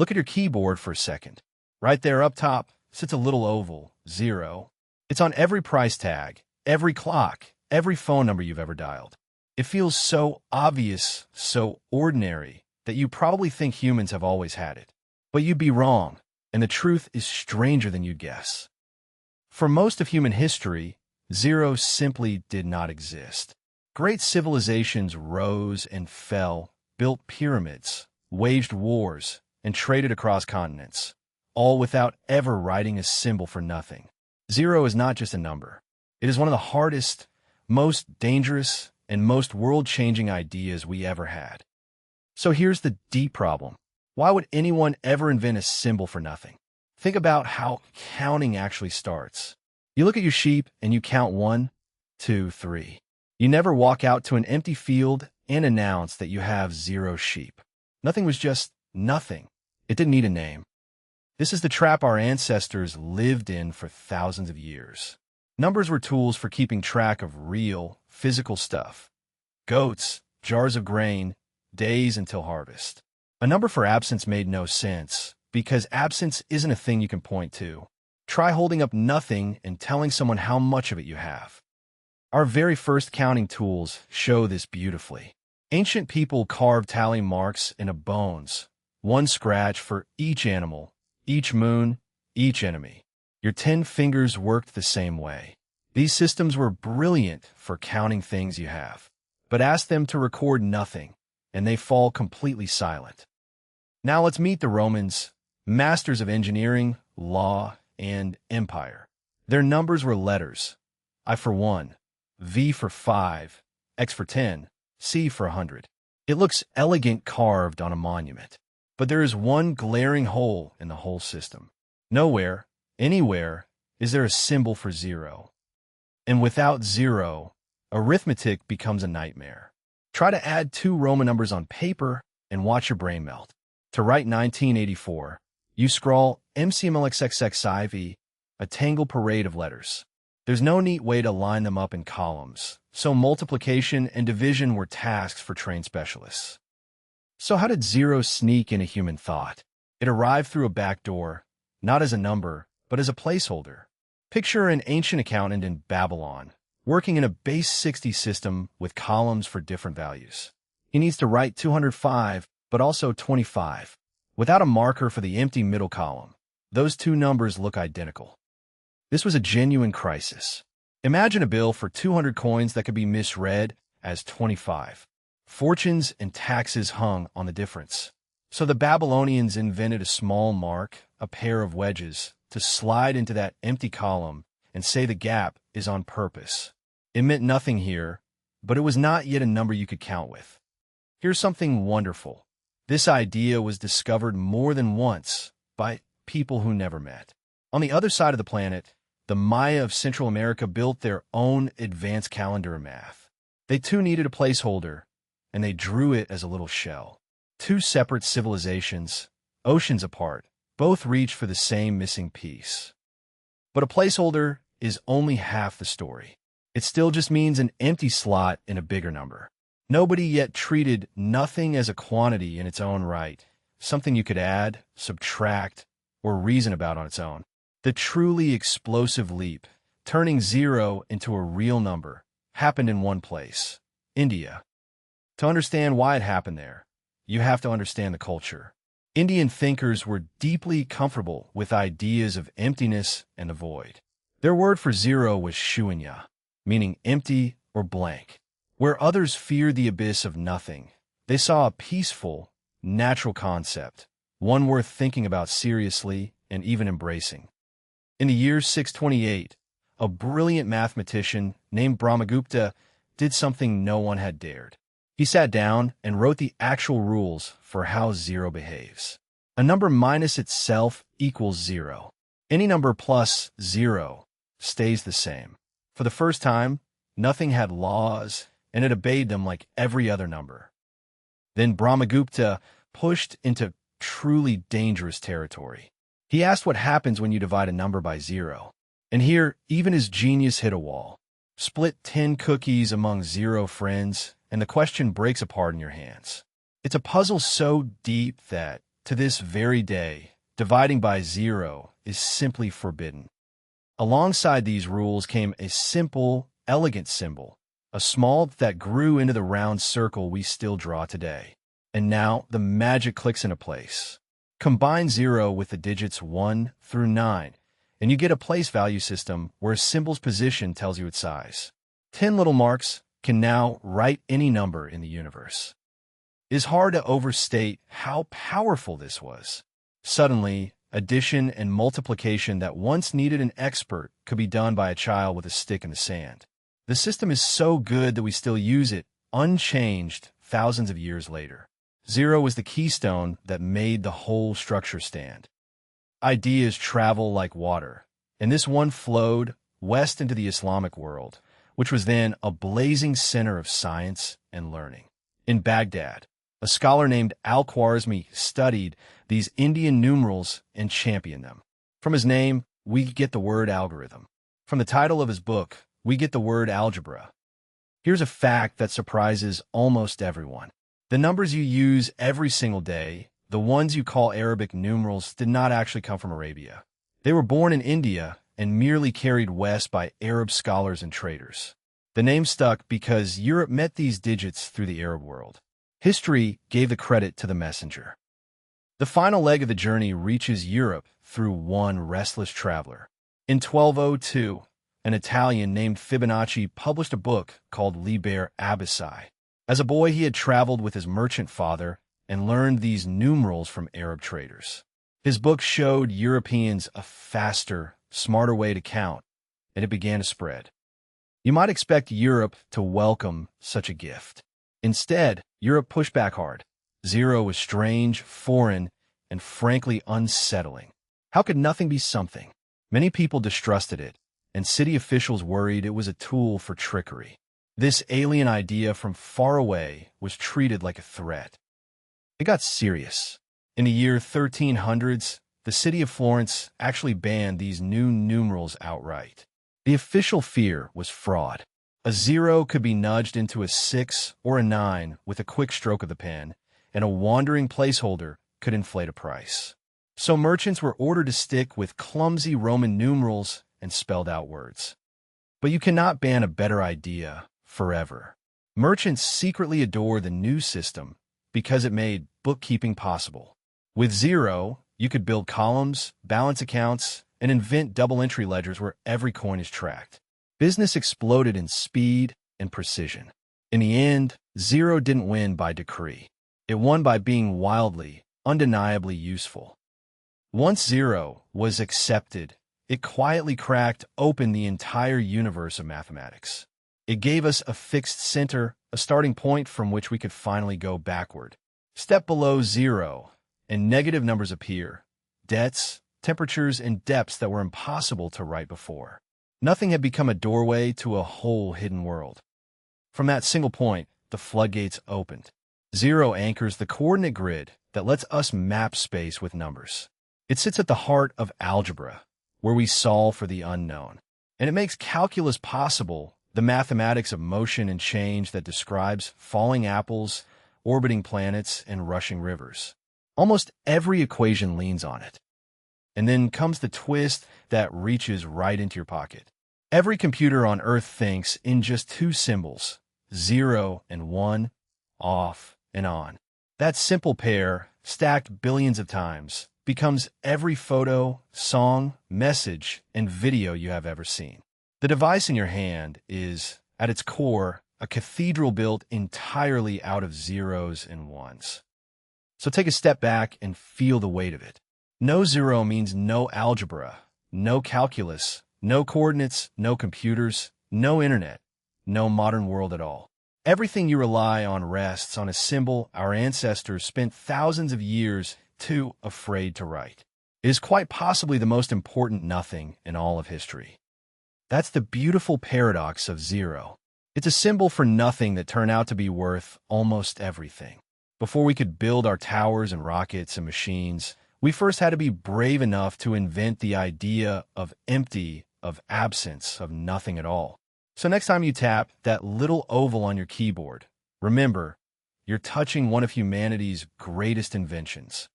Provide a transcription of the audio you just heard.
Look at your keyboard for a second. Right there up top sits a little oval, 0. It's on every price tag, every clock, every phone number you've ever dialed. It feels so obvious, so ordinary, that you probably think humans have always had it. But you'd be wrong, and the truth is stranger than you'd guess. For most of human history, 0 simply did not exist. Great civilizations rose and fell, built pyramids, waged wars, and traded across continents, all without ever writing a symbol for nothing. 0 is not just a number. It is one of the hardest, most dangerous, and most world-changing ideas we ever had. So here's the deep problem. Why would anyone ever invent a symbol for nothing? Think about how counting actually starts. You look at your sheep and you count 1, 2, 3. You never walk out to an empty field and announce that you have 0 sheep. Nothing was just nothing. It didn't need a name. This is the trap our ancestors lived in for thousands of years. Numbers were tools for keeping track of real, physical stuff. Goats, jars of grain, days until harvest. A number for absence made no sense, because absence isn't a thing you can point to. Try holding up nothing and telling someone how much of it you have. Our very first counting tools show this beautifully. Ancient people carved tally marks into bones, one scratch for each animal, each moon, each enemy. Your 10 fingers worked the same way. These systems were brilliant for counting things you have. But ask them to record nothing, and they fall completely silent. Now let's meet the Romans, masters of engineering, law, and empire. Their numbers were letters. I for 1, V for 5, X for 10, C for 100. It looks elegant carved on a monument. But there is one glaring hole in the whole system. Nowhere, anywhere, is there a symbol for 0. And without 0, arithmetic becomes a nightmare. Try to add 2 Roman numbers on paper and watch your brain melt. To write 1984, you scrawl MCMLXXXIV, a tangled parade of letters. There's no neat way to line them up in columns, so multiplication and division were tasks for trained specialists. So how did 0 sneak into human thought? It arrived through a back door, not as a number, but as a placeholder. Picture an ancient accountant in Babylon, working in a base 60 system with columns for different values. He needs to write 205, but also 25. Without a marker for the empty middle column, those two numbers look identical. This was a genuine crisis. Imagine a bill for 200 coins that could be misread as 25. Fortunes and taxes hung on the difference. So the Babylonians invented a small mark, a pair of wedges, to slide into that empty column and say the gap is on purpose. It meant nothing here, but it was not yet a number you could count with. Here's something wonderful. This idea was discovered more than once by people who never met. On the other side of the planet, the Maya of Central America built their own advanced calendar of math. They too needed a placeholder, and they drew it as a little shell. Two separate civilizations, oceans apart, both reached for the same missing piece. But a placeholder is only half the story. It still just means an empty slot in a bigger number. Nobody yet treated nothing as a quantity in its own right, something you could add, subtract, or reason about on its own. The truly explosive leap, turning 0 into a real number, happened in one place, India. To understand why it happened there, you have to understand the culture. Indian thinkers were deeply comfortable with ideas of emptiness and the void. Their word for 0 was shunya, meaning empty or blank. Where others feared the abyss of nothing, they saw a peaceful, natural concept, one worth thinking about seriously and even embracing. In the year 628, a brilliant mathematician named Brahmagupta did something no one had dared. He sat down and wrote the actual rules for how 0 behaves. A number minus itself equals 0. Any number plus 0 stays the same. For the first time, nothing had laws, and it obeyed them like every other number. Then Brahmagupta pushed into truly dangerous territory. He asked what happens when you divide a number by 0. And here, even his genius hit a wall. Split 10 cookies among 0 friends, and the question breaks apart in your hands. It's a puzzle so deep that, to this very day, dividing by 0 is simply forbidden. Alongside these rules came a simple, elegant symbol, a small that grew into the round circle we still draw today. And now the magic clicks into place. Combine 0 with the digits 1 through 9, and you get a place value system where a symbol's position tells you its size. 10 little marks can now write any number in the universe. It is hard to overstate how powerful this was. Suddenly, addition and multiplication that once needed an expert could be done by a child with a stick in the sand. The system is so good that we still use it, unchanged, thousands of years later. 0 was the keystone that made the whole structure stand. Ideas travel like water, and this one flowed west into the Islamic world, which was then a blazing center of science and learning. In Baghdad, a scholar named Al-Khwarizmi studied these Indian numerals and championed them. From his name, we get the word algorithm. From the title of his book, we get the word algebra. Here's a fact that surprises almost everyone. The numbers you use every single day, the ones you call Arabic numerals, did not actually come from Arabia. They were born in India and merely carried west by Arab scholars and traders. The name stuck because Europe met these digits through the Arab world. History gave the credit to the messenger. The final leg of the journey reaches Europe through one restless traveler. In 1202, an Italian named Fibonacci published a book called Liber Abyssai. As a boy, he had traveled with his merchant father and learned these numerals from Arab traders. His book showed Europeans a faster, smarter way to count, and it began to spread. You might expect Europe to welcome such a gift. Instead, Europe pushed back hard. 0 was strange, foreign, and frankly unsettling. How could nothing be something? Many people distrusted it, and city officials worried it was a tool for trickery. This alien idea from far away was treated like a threat. It got serious. In the year 1300s, the city of Florence actually banned these new numerals outright. The official fear was fraud. A 0 could be nudged into a 6 or a 9 with a quick stroke of the pen, and a wandering placeholder could inflate a price. So merchants were ordered to stick with clumsy Roman numerals and spelled-out words. But you cannot ban a better idea forever. Merchants secretly adore the new system because it made bookkeeping possible. With 0, you could build columns, balance accounts, and invent double-entry ledgers where every coin is tracked. Business exploded in speed and precision. In the end, 0 didn't win by decree. It won by being wildly, undeniably useful. Once 0 was accepted, it quietly cracked open the entire universe of mathematics. It gave us a fixed center, a starting point from which we could finally go backward. Step below 0, and negative numbers appear. Debts, temperatures, and depths that were impossible to write before. Nothing had become a doorway to a whole hidden world. From that single point, the floodgates opened. 0 anchors the coordinate grid that lets us map space with numbers. It sits at the heart of algebra, where we solve for the unknown. And it makes calculus possible, the mathematics of motion and change that describes falling apples, orbiting planets, and rushing rivers. Almost every equation leans on it. And then comes the twist that reaches right into your pocket. Every computer on Earth thinks in just 2 symbols, 0 and 1, off and on. That simple pair, stacked billions of times, becomes every photo, song, message, and video you have ever seen. The device in your hand is, at its core, a cathedral built entirely out of 0s and 1s. So take a step back and feel the weight of it. No 0 means no algebra, no calculus, no coordinates, no computers, no internet, no modern world at all. Everything you rely on rests on a symbol our ancestors spent thousands of years too afraid to write. It is quite possibly the most important nothing in all of history. That's the beautiful paradox of 0. It's a symbol for nothing that turned out to be worth almost everything. Before we could build our towers and rockets and machines, we first had to be brave enough to invent the idea of empty, of absence, of nothing at all. So next time you tap that little oval on your keyboard, remember, you're touching one of humanity's greatest inventions.